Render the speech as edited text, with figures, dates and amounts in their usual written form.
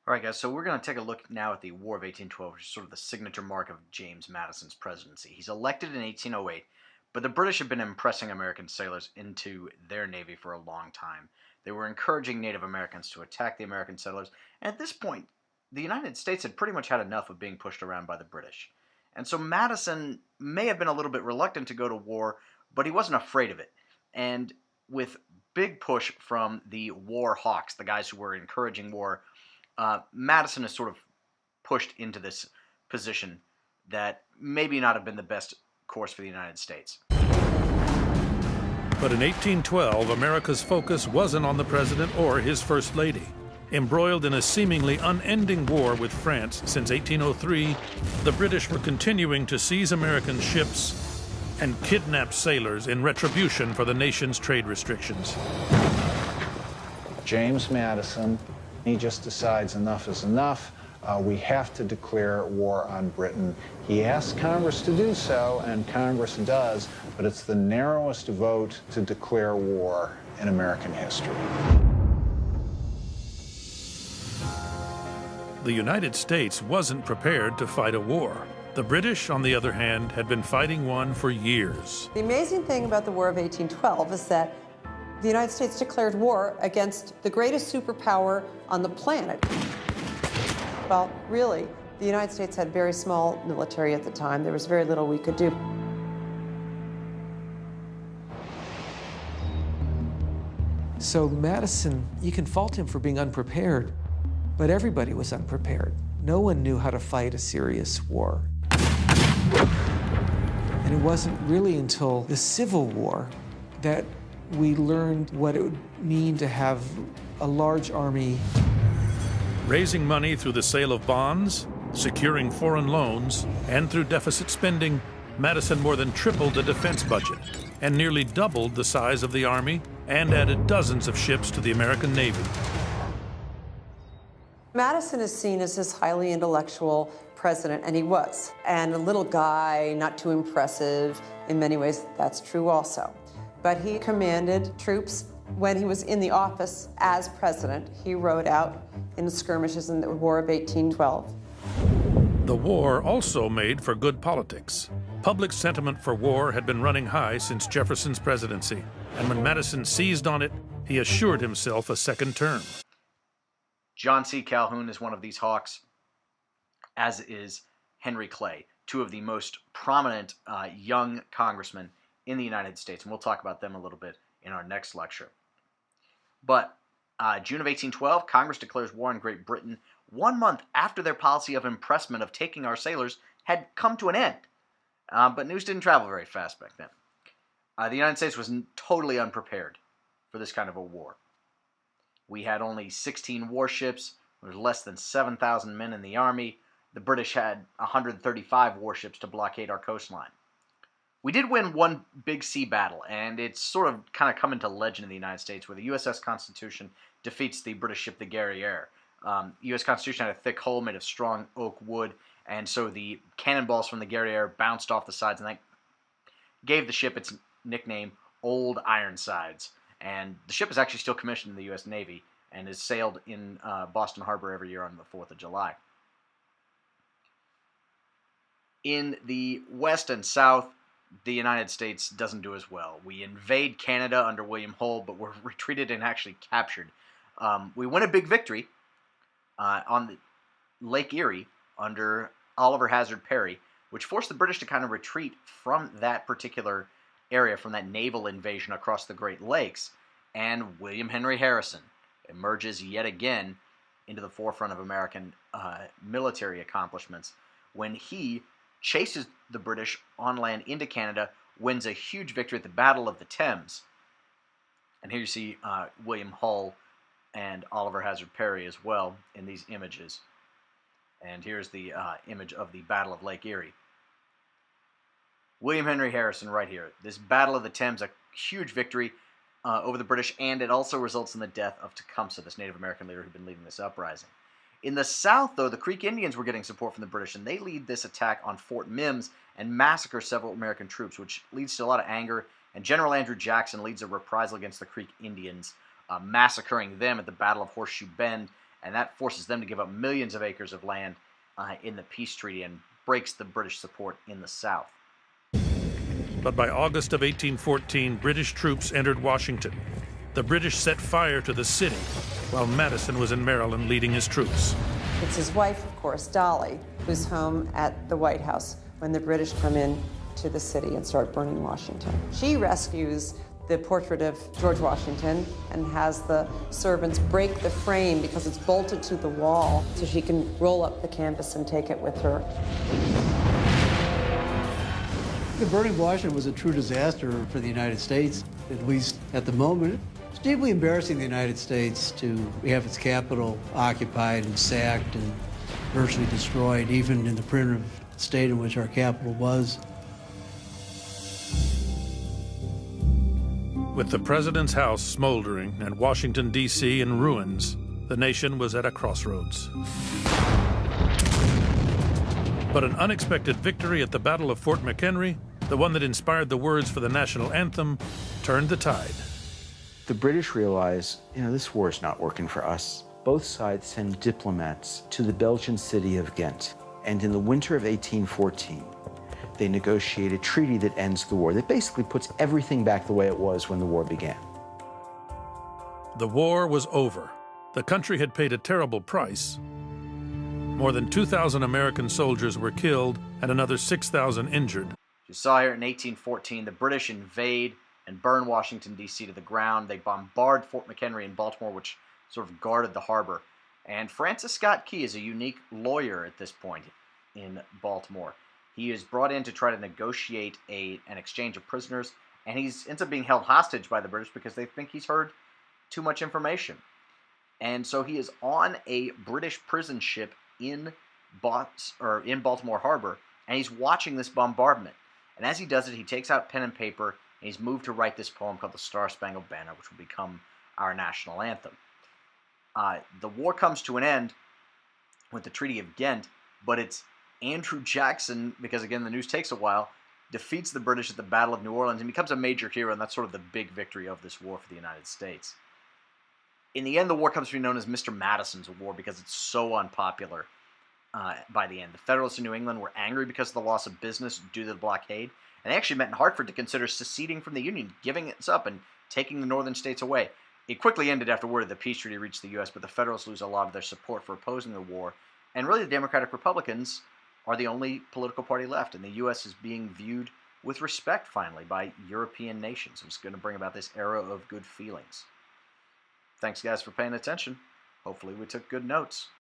All right, guys, so we're going to take a look now at the War of 1812, which is sort of the signature mark of James Madison's presidency. He's elected in 1808, but the British have been impressing American sailors into their navy for a long time. They were encouraging Native Americans to attack the American settlers, and at this point, the United States had pretty much had enough of being pushed around by the British. And so Madison may have been a little bit reluctant to go to war, but he wasn't afraid of it. And with big push from the war hawks, the guys who were encouraging war, Madison is sort of pushed into this position that maybe not have been the best course for the United States. But in 1812, America's focus wasn't on the president or his first lady. Embroiled in a seemingly unending war with France since 1803, the British were continuing to seize American ships and kidnap sailors in retribution for the nation's trade restrictions. James Madison, he just decides enough is enough. We have to declare war on Britain. He asks Congress to do so, and Congress does, but it's the narrowest vote to declare war in American history. The United States wasn't prepared to fight a war. The British, on the other hand, had been fighting one for years. The amazing thing about the War of 1812 is that the United States declared war against the greatest superpower on the planet. Well, really, the United States had very small military at the time. There was very little we could do. So Madison, you can fault him for being unprepared, but everybody was unprepared. No one knew how to fight a serious war. And it wasn't really until the Civil War that we learned what it would mean to have a large army. Raising money through the sale of bonds, securing foreign loans, and through deficit spending, Madison more than tripled the defense budget and nearly doubled the size of the Army and added dozens of ships to the American Navy. Madison is seen as this highly intellectual president, and he was. And a little guy, not too impressive. In many ways, that's true also. But he commanded troops when he was in the office as president. He rode out in the skirmishes in the War of 1812. The war also made for good politics. Public sentiment for war had been running high since Jefferson's presidency, and when Madison seized on it, he assured himself a second term. John C. Calhoun is one of these hawks, as is Henry Clay, two of the most prominent young congressmen in the United States, and we'll talk about them a little bit in our next lecture. But June of 1812, Congress declares war on Great Britain 1 month after their policy of impressment of taking our sailors had come to an end. But news didn't travel very fast back then. The United States was totally unprepared for this kind of a war. We had only 16 warships. There was less than 7,000 men in the Army. The British had 135 warships to blockade our coastline. We did win one big sea battle, and it's sort of kind of come into legend in the United States, where the USS Constitution defeats the British ship, the Guerriere. U.S. Constitution had a thick hull made of strong oak wood, and so the cannonballs from the Guerriere bounced off the sides, and that gave the ship its nickname, Old Ironsides. And the ship is actually still commissioned in the U.S. Navy and is sailed in Boston Harbor every year on the 4th of July. In the West and South, the United States doesn't do as well. We invade Canada under William Hull, but we're retreated and actually captured. We win a big victory on the Lake Erie under Oliver Hazard Perry, which forced the British to kind of retreat from that particular area, from that naval invasion across the Great Lakes, and William Henry Harrison emerges yet again into the forefront of American military accomplishments when he chases the British on land into Canada, wins a huge victory at the Battle of the Thames. And here you see William Hull and Oliver Hazard Perry as well in these images. And here's the image of the Battle of Lake Erie. William Henry Harrison right here. This Battle of the Thames, a huge victory over the British, and it also results in the death of Tecumseh, this Native American leader who'd been leading this uprising. In the South, though, the Creek Indians were getting support from the British, and they lead this attack on Fort Mims and massacre several American troops, which leads to a lot of anger, and General Andrew Jackson leads a reprisal against the Creek Indians, massacring them at the Battle of Horseshoe Bend, and that forces them to give up millions of acres of land in the peace treaty and breaks the British support in the South. But by August of 1814, British troops entered Washington. The British set fire to the city, while Madison was in Maryland leading his troops. It's his wife, of course, Dolly, who's home at the White House when the British come in to the city and start burning Washington. She rescues the portrait of George Washington and has the servants break the frame because it's bolted to the wall so she can roll up the canvas and take it with her. The burning of Washington was a true disaster for the United States, at least at the moment. It's deeply embarrassing the United States to have its capital occupied and sacked and virtually destroyed, even in the primitive state in which our capital was. With the president's house smoldering and Washington, D.C. in ruins, the nation was at a crossroads. But an unexpected victory at the Battle of Fort McHenry, the one that inspired the words for the national anthem, turned the tide. The British realize, this war is not working for us. Both sides send diplomats to the Belgian city of Ghent. And in the winter of 1814, they negotiate a treaty that ends the war, that basically puts everything back the way it was when the war began. The war was over. The country had paid a terrible price. More than 2,000 American soldiers were killed and another 6,000 injured. You saw here in 1814, the British invade and burn Washington, D.C. to the ground. They bombard Fort McHenry in Baltimore, which sort of guarded the harbor. And Francis Scott Key is a unique lawyer at this point in Baltimore. He is brought in to try to negotiate an exchange of prisoners, and he ends up being held hostage by the British because they think he's heard too much information. And so he is on a British prison ship in Baltimore Harbor, and he's watching this bombardment. And as he does it, he takes out pen and paper, and he's moved to write this poem called the Star-Spangled Banner, which will become our national anthem. The war comes to an end with the Treaty of Ghent, but it's Andrew Jackson, because again the news takes a while, defeats the British at the Battle of New Orleans and becomes a major hero, and that's sort of the big victory of this war for the United States. In the end, the war comes to be known as Mr. Madison's War because it's so unpopular by the end. The Federalists in New England were angry because of the loss of business due to the blockade, and they actually met in Hartford to consider seceding from the Union, giving it up and taking the northern states away. It quickly ended after word of the peace treaty reached the U.S., but the Federalists lose a lot of their support for opposing the war, and really the Democratic Republicans are the only political party left, and the U.S. is being viewed with respect, finally, by European nations. It's going to bring about this era of good feelings. Thanks, guys, for paying attention. Hopefully we took good notes.